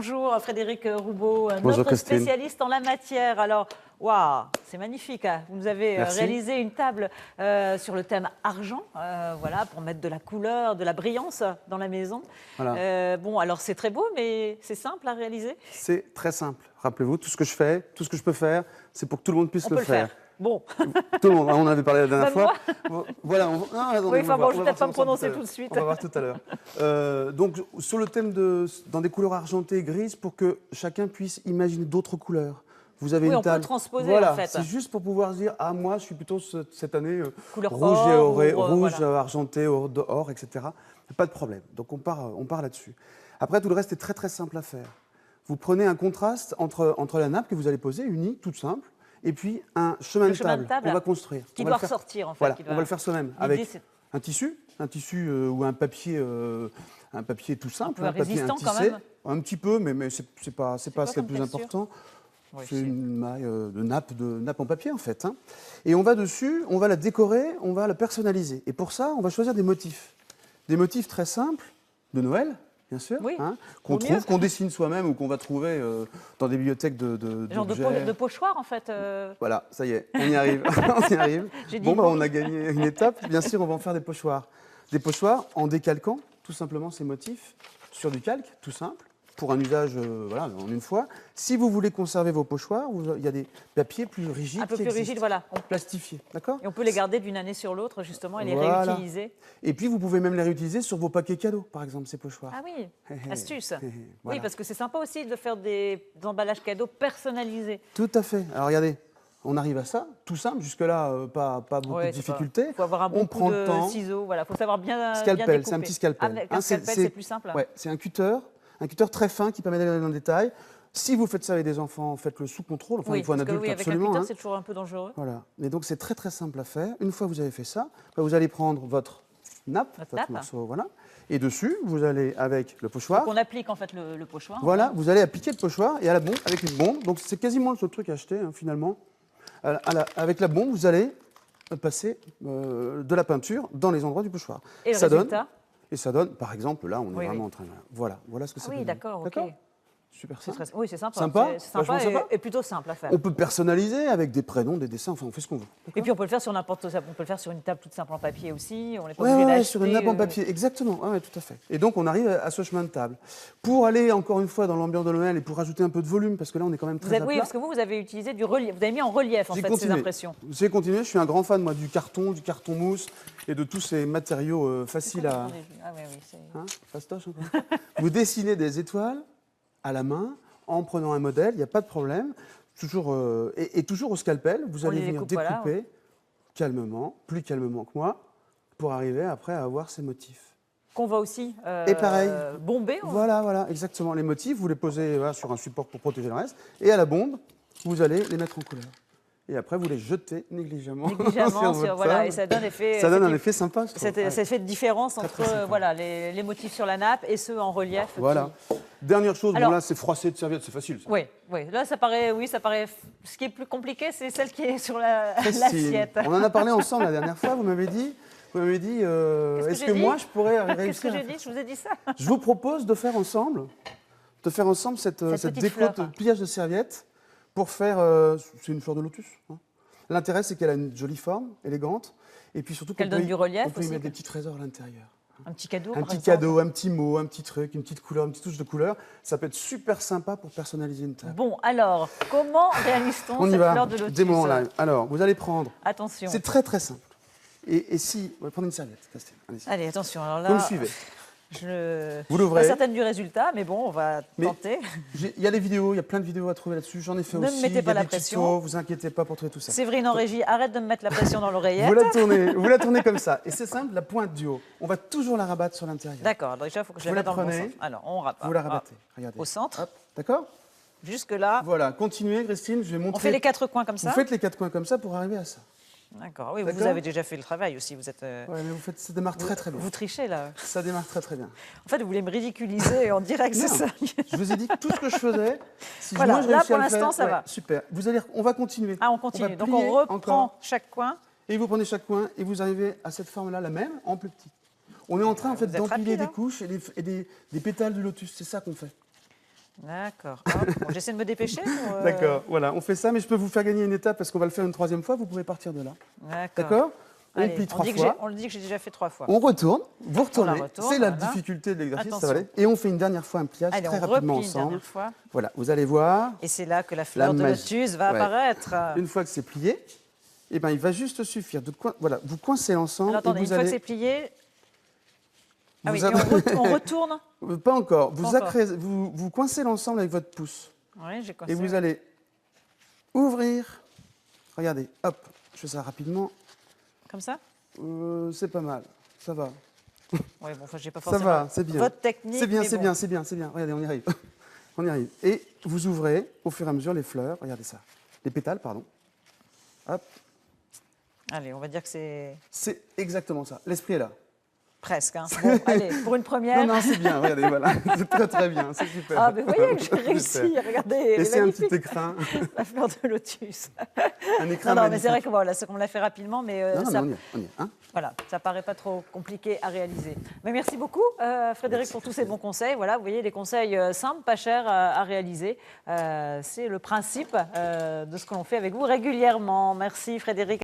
Bonjour Frédéric Roubaud, Bonjour notre Christine. spécialiste en la matière. Alors, waouh, c'est magnifique, hein. Vous nous avez Merci. réalisé une table sur le thème argent, voilà, pour mettre de la couleur, de la brillance dans la maison. Voilà. Bon, alors c'est très beau, mais c'est simple à réaliser. C'est très simple. Rappelez-vous, tout ce que je fais, tout ce que je peux faire, c'est pour que tout le monde puisse On peut le faire. Bon, Tout le monde, on en avait parlé la dernière Même fois. Voilà, attendez, oui, enfin on va bon, voir- je on ne va vais peut-être pas voir me ça prononcer tout tout de suite. On va voir tout à l'heure. Donc, sur le thème dans des couleurs argentées et grises, pour que chacun puisse imaginer d'autres couleurs. Vous avez Oui, une on peut table. transposer, voilà, en fait. c'est juste pour pouvoir se dire, ah, moi, je suis plutôt cette année Couleur rouge or, et oré, ou, rouge, voilà. argenté, or, etc. Pas de problème. Donc, on part là-dessus. Après, tout le reste est très, très simple à faire. Vous prenez un contraste entre la nappe que vous allez poser, unie, toute simple, et puis un chemin de table qu'on va construire. Qui On va doit le faire- ressortir, en fait. Voilà, qui on va le faire soi-même L'idée, avec c'est un tissu ou un papier tout simple, peu un papier résistant, quand tissé, même. un petit peu, mais c'est pas ce quoi qu'il y a comme de plus texture? important. Oui, C'est une maille de nappe en papier en fait. Hein. Et on va dessus, on va la décorer, on va la personnaliser. Et pour ça, on va choisir des motifs très simples de Noël. Bien sûr, Oui, hein, vaut qu'on mieux. trouve, qu'on dessine soi-même ou qu'on va trouver dans des bibliothèques genre d'objets. de pochoir, en fait. Voilà, ça y est, on y arrive. On y arrive. J'ai dit Bon, bah, bon. on a gagné une étape. Bien sûr, on va en faire des pochoirs. Des pochoirs en décalquant tout simplement ces motifs sur du calque, tout simple, pour un usage voilà, en une fois. Si vous voulez conserver vos pochoirs, il y a des papiers plus rigides Un peu qui plus rigide, existent, voilà. plastifiés, d'accord? Et on peut les garder d'une année sur l'autre, justement, et les Voilà. réutiliser. Et puis, vous pouvez même les réutiliser sur vos paquets cadeaux, par exemple, ces pochoirs. Ah oui, astuce. Voilà. Oui, parce que c'est sympa aussi de faire des emballages cadeaux personnalisés. Tout à fait. Alors, regardez, on arrive à ça, tout simple, jusque-là, pas beaucoup Ouais, de difficultés. Il faut avoir un bon on coup prend de le temps. ciseaux, voilà. Il faut savoir bien Scalpel, découper. c'est un petit scalpel. Avec un Hein, scalpel, c'est plus simple. Ouais, c'est un cutter très fin qui permet d'aller dans le détail. Si vous faites ça avec des enfants, faites-le sous contrôle. Enfin, Oui, il faut un parce que adulte oui, avec un absolument. cutter, Hein. c'est toujours un peu dangereux. Voilà. Et donc c'est très très simple à faire. Une fois que vous avez fait ça, vous allez prendre votre nappe, Notre votre nappe. morceau, voilà. Et dessus, vous allez avec le pochoir. Donc on applique en fait le pochoir. Voilà, vous allez appliquer le pochoir et à la bombe avec une bombe. Donc c'est quasiment le seul truc à acheter hein, finalement. Avec la bombe, vous allez passer de la peinture dans les endroits du pochoir. Et le ça résultat? Et ça donne, par exemple, là, on est Oui, vraiment oui. en train de... Voilà ce que Ah ça oui, donne. d'accord, ok. Super C'est simple. oui, c'est sympa. Sympa, C'est sympa, vachement sympa. et plutôt simple à faire. On peut personnaliser avec des prénoms, des dessins, enfin on fait ce qu'on veut. Et puis on peut le faire sur n'importe quoi. On peut le faire sur une table toute simple en papier aussi. On n'est pas Ouais, obligé ouais, d'acheter. sur une nappe en papier, exactement. Ouais, tout à fait. Et donc on arrive à ce chemin de table. Pour aller encore une fois dans l'ambiance de Noël et pour rajouter un peu de volume, parce que là on est quand même très à Oui, plat. parce que vous avez utilisé du relief. Vous avez mis en relief en J'ai fait continué. ces impressions. J'ai continué, je suis un grand fan moi du carton mousse et de tous ces matériaux faciles à... Ah oui, oui, c'est... Hein, fastoche encore. Vous dessinez des étoiles à la main en prenant un modèle, il n'y a pas de problème. Toujours, et toujours au scalpel, vous On allez les venir découpe, voilà. découper calmement, plus calmement que moi, pour arriver après à avoir ces motifs. Qu'on va aussi Et pareil. bomber. Voilà, exactement. Les motifs, vous les posez voilà, sur un support pour protéger le reste. Et à la bombe, vous allez les mettre en couleur. Et après, vous les jetez négligemment. Négligemment, sur votre voilà, table. et ça donne effet. Ça donne un effet sympa, je trouve. Cet Ouais. effet de différence Très, entre très sympa. voilà, les motifs sur la nappe et ceux en relief. Voilà. Dernière chose, Alors- bon là, c'est froisser de serviette, c'est facile. Ça. Oui, oui. Là, ça paraît. Ce qui est plus compliqué, c'est celle qui est sur Christine, l'assiette. on en a parlé ensemble la dernière fois. Vous m'avez dit, est-ce que j'ai moi dit je pourrais Qu'est-ce réussir que à j'ai faire dit Je vous ai dit ça. Je vous propose de faire ensemble cette petite déco fleur. de pliage de serviette pour faire. C'est une fleur de lotus. Hein. L'intérêt, c'est qu'elle a une jolie forme, élégante, et puis surtout Qu'elle donne du relief on peut y aussi. mettre des petits trésors à l'intérieur. Un petit cadeau. Un par petit exemple. cadeau, un petit mot, un petit truc, une petite couleur, une petite touche de couleur. Ça peut être super sympa pour personnaliser une table. Bon, alors, comment réalise-t-on On y cette va. fleur de lotus? Démo en live. Alors, vous allez prendre. Attention. C'est très très simple. Et si. On va prendre une serviette, Christine. Allez-y. Allez, attention. Alors là, Vous me suivez. je Vous suis l'ouvrez. pas certaine du résultat, mais bon, on va Mais- tenter. Il y a des vidéos, il y a plein de vidéos à trouver là-dessus. J'en ai fait Ne me aussi. mettez il y pas a la des pression. tutos, vous inquiétez pas pour trouver tout ça. Séverine en régie, arrête de me mettre la pression dans l'oreillette. Vous la tournez comme ça. Et c'est simple, la pointe du haut. On va toujours la rabattre sur l'intérieur. D'accord, donc déjà, il faut que je la Vous la mette dans le bon prenez, sens. Alors, on rabat. Vous la rabattez. Regardez. Au centre. Hop, d'accord? Jusque-là, Voilà, continuez, Christine. Je vais montrer. on fait les quatre coins comme Vous ça. faites les quatre coins comme ça pour arriver à ça. D'accord, oui, vous D'accord. avez déjà fait le travail aussi. Vous êtes. Ouais, mais vous faites, ça démarre très très bien. Vous trichez là. Ça démarre très très bien. En fait, vous voulez me ridiculiser en direct, c'est Non. ça. Je vous ai dit que tout ce que je faisais. Si Voilà, moi, je là, réussis pour à le l'instant, faire, ça va. Super. On va continuer. Ah, on va continue. Donc plier on reprend encore. chaque coin. Et vous prenez chaque coin et vous arrivez à cette forme-là, la même, en plus petit. On est en train en fait Vous êtes d'empiler rapide, des hein. couches et des pétales de lotus. C'est ça qu'on fait. D'accord. Hop, bon, j'essaie de me dépêcher. D'accord, voilà, on fait ça, mais je peux vous faire gagner une étape parce qu'on va le faire une troisième fois, vous pourrez partir de là. D'accord. On Allez, plie on 3 dit fois. On le dit que j'ai déjà fait 3 fois. On retourne, vous retournez. retourne, C'est la voilà. difficulté de l'exercice, ça Attention. va aller. Et on fait une dernière fois un pliage Allez, très on rapidement replie une ensemble. dernière fois. Voilà, vous allez voir. Et c'est là que la fleur de magie. lotus va Ouais. apparaître. Une fois que c'est plié, eh ben, il va juste suffire de voilà, vous coincez l'ensemble. Alors, attendez, et une vous fois que allez... c'est plié. Ah oui, Vous et on retourne. Pas encore. Vous, Pas encore. vous coincez l'ensemble avec votre pouce. Oui, j'ai coincé. Et vous allez ouvrir. Regardez, hop, je fais ça rapidement. Comme ça. C'est pas mal, ça va. Oui, bon, enfin, j'ai pas Ça forcément. va, c'est bien. Votre technique. C'est bien, mais c'est bon. bien, c'est bien, c'est bien. Regardez, on y arrive. On y arrive. Et vous ouvrez au fur et à mesure les fleurs. Regardez ça. Les pétales, pardon. Hop. Allez, on va dire que c'est C'est exactement ça. L'esprit est là. presque. Hein. Bon, allez, pour une première. Non, non, c'est bien. Regardez, voilà. C'est très, très bien. C'est super. Ah, mais vous voyez que j'ai Super. réussi. Regardez, elle est Laissez un magnifique, petit écrin. la fleur de lotus. Un écrin Non, non, mais magnifique. c'est vrai que voilà, c'est qu'on l'a fait rapidement, mais, Non, non, ça, mais on y est. Hein. voilà, ça paraît pas trop compliqué à réaliser. Mais merci beaucoup, Frédéric, Merci, pour tous ces bons conseils. Voilà, vous voyez, des conseils simples, pas chers à réaliser. C'est le principe de ce que l'on fait avec vous régulièrement. Merci, Frédéric.